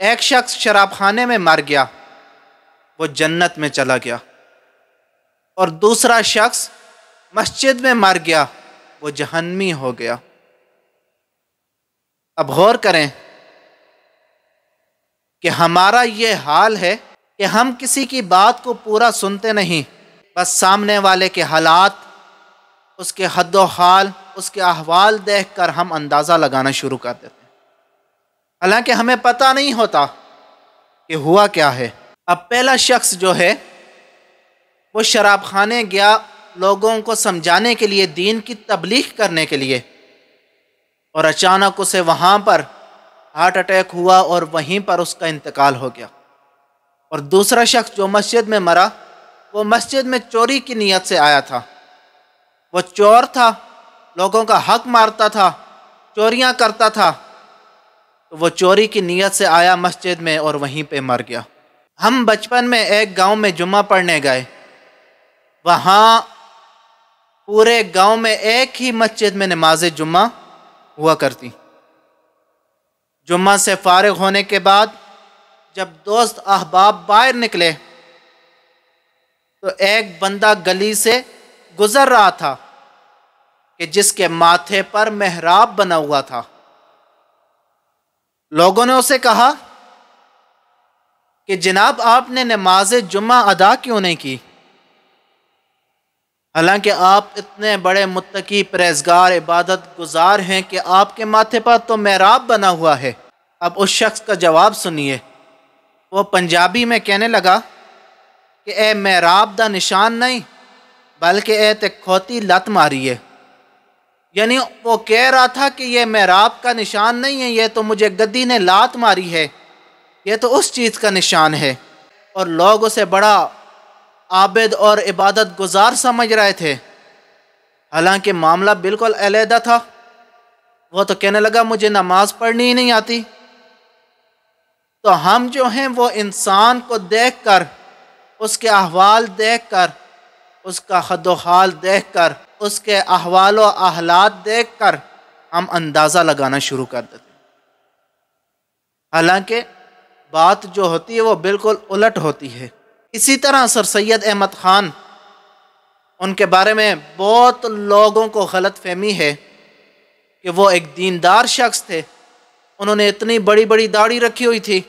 ایک شخص شراب خانے میں مر گیا، وہ جنت میں چلا گیا، اور دوسرا شخص مسجد میں مر گیا، وہ جہنمی ہو گیا۔ اب غور کریں کہ ہمارا یہ حال ہے کہ ہم کسی کی بات کو پورا سنتے نہیں، بس سامنے والے کے حالات، اس کے حد و حال، اس کے احوال دیکھ کر ہم اندازہ لگانا شروع کر دیتے ہیں، حالانکہ ہمیں پتہ نہیں ہوتا کہ ہوا کیا ہے۔ اب پہلا شخص جو ہے وہ شراب خانے گیا لوگوں کو سمجھانے کے لیے، دین کی تبلیغ کرنے کے لیے، اور اچانک اسے وہاں پر ہارٹ اٹیک ہوا اور وہیں پر اس کا انتقال ہو گیا۔ اور دوسرا شخص جو مسجد میں مرا، وہ مسجد میں چوری کی نیت سے آیا تھا، وہ چور تھا، لوگوں کا حق مارتا تھا، چوریاں کرتا تھا، تو وہ چوری کی نیت سے آیا مسجد میں اور وہیں پہ مر گیا۔ ہم بچپن میں ایک گاؤں میں جمعہ پڑھنے گئے، وہاں پورے گاؤں میں ایک ہی مسجد میں نماز جمعہ ہوا کرتی۔ جمعہ سے فارغ ہونے کے بعد جب دوست احباب باہر نکلے تو ایک بندہ گلی سے گزر رہا تھا کہ جس کے ماتھے پر محراب بنا ہوا تھا۔ لوگوں نے اسے کہا کہ جناب آپ نے نماز جمعہ ادا کیوں نہیں کی، حالانکہ آپ اتنے بڑے متقی پرہیزگار عبادت گزار ہیں کہ آپ کے ماتھے پر تو محراب بنا ہوا ہے۔ اب اس شخص کا جواب سنیے، وہ پنجابی میں کہنے لگا کہ اے محراب دا نشان نہیں بلکہ اے تے کھوتی لت ماری ہے، یعنی وہ کہہ رہا تھا کہ یہ محراب کا نشان نہیں ہے، یہ تو مجھے گدی نے لات ماری ہے، یہ تو اس چیز کا نشان ہے۔ اور لوگ اسے بڑا عابد اور عبادت گزار سمجھ رہے تھے، حالانکہ معاملہ بالکل علیحدہ تھا۔ وہ تو کہنے لگا مجھے نماز پڑھنی ہی نہیں آتی۔ تو ہم جو ہیں وہ انسان کو دیکھ کر، اس کے احوال دیکھ کر، اس کا حد و حال دیکھ کر، اس کے احوال و احالات دیکھ کر ہم اندازہ لگانا شروع کر دیتے ہیں، حالانکہ بات جو ہوتی ہے وہ بالکل الٹ ہوتی ہے۔ اسی طرح سر سید احمد خان، ان کے بارے میں بہت لوگوں کو غلط فہمی ہے کہ وہ ایک دیندار شخص تھے، انہوں نے اتنی بڑی بڑی داڑھی رکھی ہوئی تھی،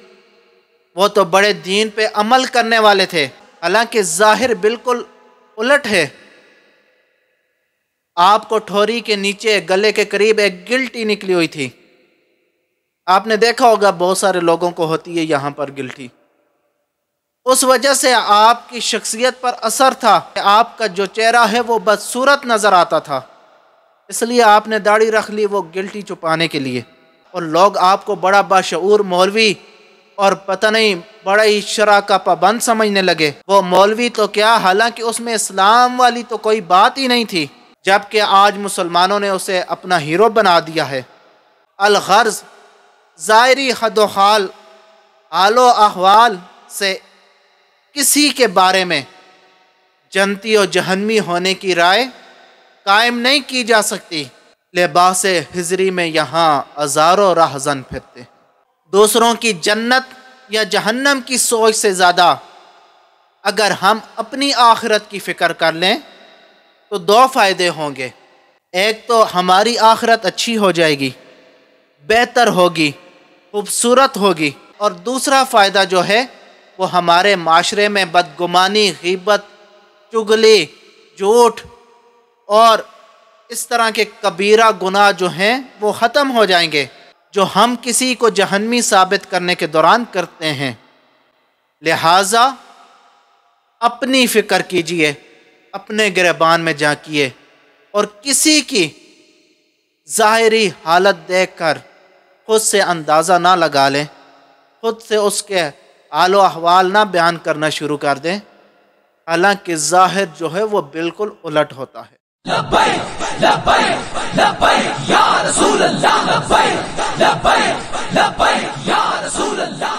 وہ تو بڑے دین پہ عمل کرنے والے تھے، حالانکہ ظاہر بالکل الٹ ہے۔ آپ کو ٹھوری کے نیچے گلے کے قریب ایک گلٹی نکلی ہوئی تھی، آپ نے دیکھا ہوگا بہت سارے لوگوں کو ہوتی ہے یہاں پر گلٹی۔ اس وجہ سے آپ کی شخصیت پر اثر تھا کہ آپ کا جو چہرہ ہے وہ بدصورت نظر آتا تھا، اس لیے آپ نے داڑھی رکھ لی وہ گلٹی چھپانے کے لیے، اور لوگ آپ کو بڑا باشعور مولوی اور پتہ نہیں بڑا ہی شرع کا پابند سمجھنے لگے۔ وہ مولوی تو کیا، حالانکہ اس میں اسلام والی تو کوئی بات ہی نہیں تھی، جبکہ آج مسلمانوں نے اسے اپنا ہیرو بنا دیا ہے۔ الغرض ظاہری حد و حال، حال و احوال سے کسی کے بارے میں جنتی و جہنمی ہونے کی رائے قائم نہیں کی جا سکتی۔ لباس حضری میں یہاں ہزاروں راہزن پھرتے، دوسروں کی جنت یا جہنم کی سوچ سے زیادہ اگر ہم اپنی آخرت کی فکر کر لیں تو دو فائدے ہوں گے۔ ایک تو ہماری آخرت اچھی ہو جائے گی، بہتر ہوگی، خوبصورت ہوگی، اور دوسرا فائدہ جو ہے وہ ہمارے معاشرے میں بدگمانی، غیبت، چغلی، جھوٹ اور اس طرح کے کبیرہ گناہ جو ہیں وہ ختم ہو جائیں گے، جو ہم کسی کو جہنمی ثابت کرنے کے دوران کرتے ہیں۔ لہٰذا اپنی فکر کیجئے، اپنے گریبان میں جھانکیے، اور کسی کی ظاہری حالت دیکھ کر خود سے اندازہ نہ لگا لیں، خود سے اس کے حال و احوال نہ بیان کرنا شروع کر دیں، حالانکہ ظاہر جو ہے وہ بالکل الٹ ہوتا ہے۔ لبیک لبیک لبیک یا رسول اللہ، لبیک لبیک لبیک یا رسول اللہ۔